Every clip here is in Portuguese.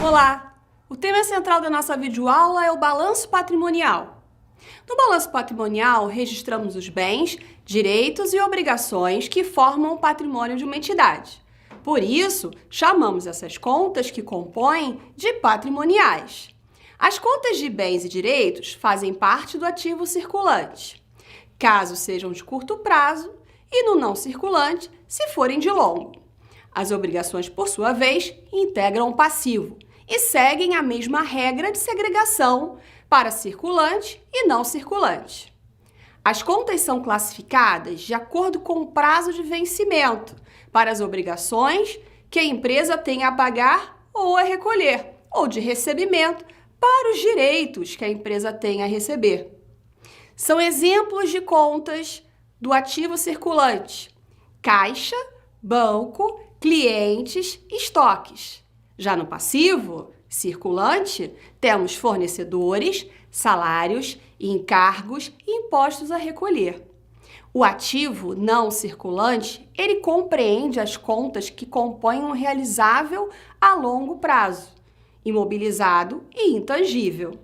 Olá! O tema central da nossa videoaula é o balanço patrimonial. No balanço patrimonial, registramos os bens, direitos e obrigações que formam o patrimônio de uma entidade. Por isso, chamamos essas contas que compõem de patrimoniais. As contas de bens e direitos fazem parte do ativo circulante, caso sejam de curto prazo, e no não circulante, se forem de longo. As obrigações, por sua vez, integram o passivo e seguem a mesma regra de segregação para circulante e não circulante. As contas são classificadas de acordo com o prazo de vencimento para as obrigações que a empresa tem a pagar ou a recolher, ou de recebimento para os direitos que a empresa tem a receber. São exemplos de contas do ativo circulante: caixa, banco, clientes e estoques. Já no passivo circulante, temos fornecedores, salários, encargos e impostos a recolher. O ativo não circulante, ele compreende as contas que compõem um realizável a longo prazo, imobilizado e intangível.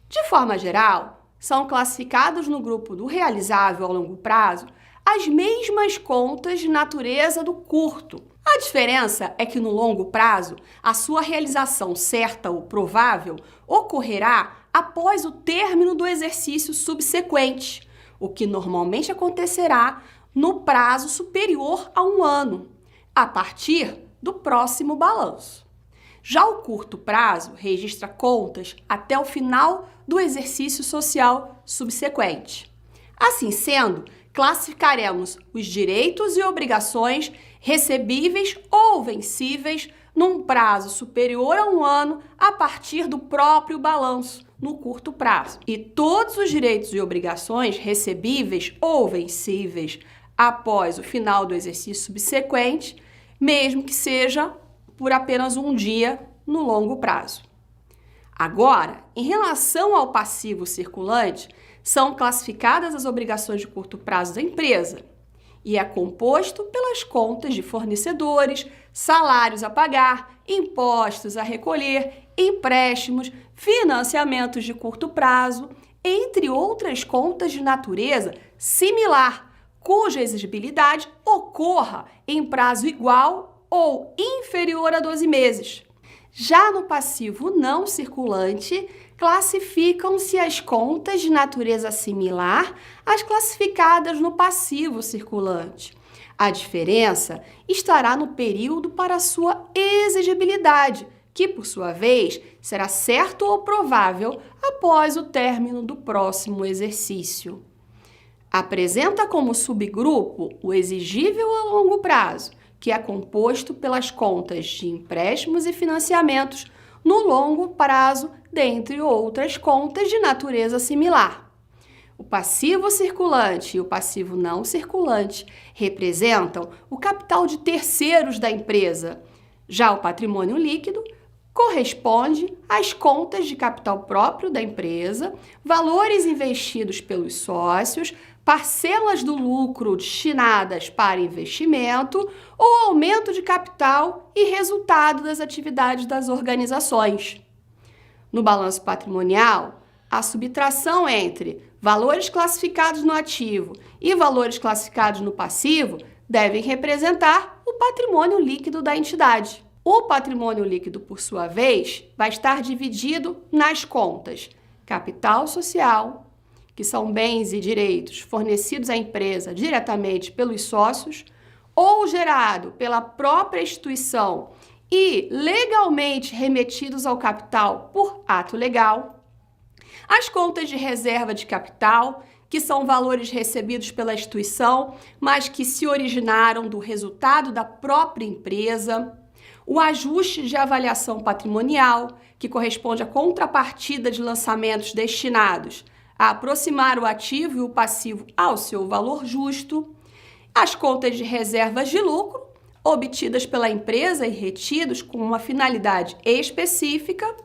De forma geral, são classificados no grupo do realizável a longo prazo as mesmas contas de natureza do curto. A diferença é que no longo prazo, a sua realização certa ou provável ocorrerá após o término do exercício subsequente, o que normalmente acontecerá no prazo superior a 1 ano, a partir do próximo balanço. Já o curto prazo registra contas até o final do exercício social subsequente. Assim sendo, classificaremos os direitos e obrigações recebíveis ou vencíveis num prazo superior a 1 ano a partir do próprio balanço, no curto prazo. E todos os direitos e obrigações recebíveis ou vencíveis após o final do exercício subsequente, mesmo que seja por apenas 1 dia no longo prazo. Agora, em relação ao passivo circulante, são classificadas as obrigações de curto prazo da empresa e é composto pelas contas de fornecedores, salários a pagar, impostos a recolher, empréstimos, financiamentos de curto prazo, entre outras contas de natureza similar, cuja exigibilidade ocorra em prazo igual ou inferior a 12 meses. Já no passivo não circulante, classificam-se as contas de natureza similar às classificadas no passivo circulante. A diferença estará no período para sua exigibilidade, que, por sua vez, será certo ou provável após o término do próximo exercício. Apresenta como subgrupo o exigível a longo prazo, que é composto pelas contas de empréstimos e financiamentos no longo prazo, dentre outras contas de natureza similar. O passivo circulante e o passivo não circulante representam o capital de terceiros da empresa. Já o patrimônio líquido corresponde às contas de capital próprio da empresa, valores investidos pelos sócios, parcelas do lucro destinadas para investimento ou aumento de capital e resultado das atividades das organizações. No balanço patrimonial, a subtração entre valores classificados no ativo e valores classificados no passivo devem representar o patrimônio líquido da entidade. O patrimônio líquido, por sua vez, vai estar dividido nas contas capital social, que são bens e direitos fornecidos à empresa diretamente pelos sócios ou gerado pela própria instituição e legalmente remetidos ao capital por ato legal. As contas de reserva de capital, que são valores recebidos pela instituição, mas que se originaram do resultado da própria empresa. O ajuste de avaliação patrimonial, que corresponde à contrapartida de lançamentos destinados a aproximar o ativo e o passivo ao seu valor justo. As contas de reservas de lucro, obtidas pela empresa e retidos com uma finalidade específica.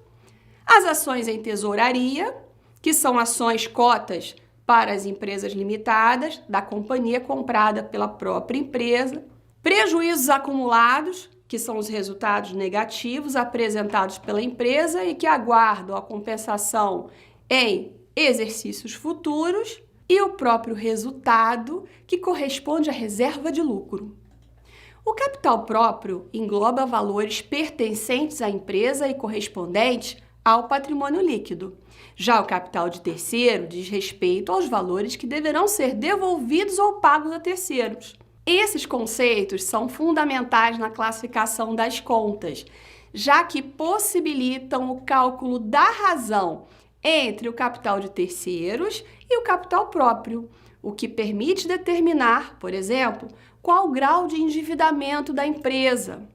As ações em tesouraria, que são ações cotas para as empresas limitadas da companhia comprada pela própria empresa. Prejuízos acumulados, que são os resultados negativos apresentados pela empresa e que aguardam a compensação em exercícios futuros, e o próprio resultado, que corresponde à reserva de lucro. O capital próprio engloba valores pertencentes à empresa e correspondentes ao patrimônio líquido. Já o capital de terceiro diz respeito aos valores que deverão ser devolvidos ou pagos a terceiros. Esses conceitos são fundamentais na classificação das contas, já que possibilitam o cálculo da razão entre o capital de terceiros e o capital próprio, o que permite determinar, por exemplo, qual o grau de endividamento da empresa.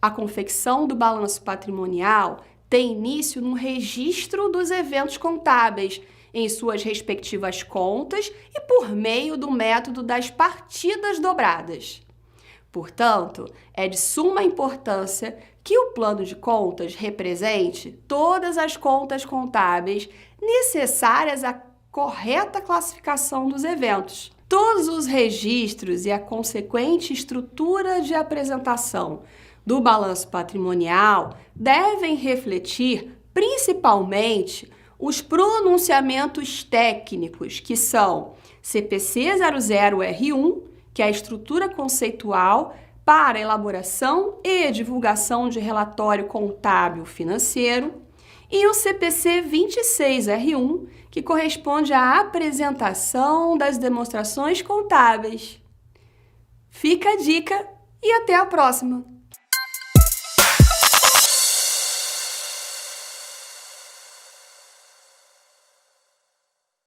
A confecção do balanço patrimonial tem início no registro dos eventos contábeis, em suas respectivas contas e por meio do método das partidas dobradas. Portanto, é de suma importância que o plano de contas represente todas as contas contábeis necessárias à correta classificação dos eventos. Todos os registros e a consequente estrutura de apresentação do balanço patrimonial devem refletir principalmente os pronunciamentos técnicos, que são CPC 00R1, que é a estrutura conceitual para elaboração e divulgação de relatório contábil financeiro, e o CPC 26R1, que corresponde à apresentação das demonstrações contábeis. Fica a dica e até a próxima!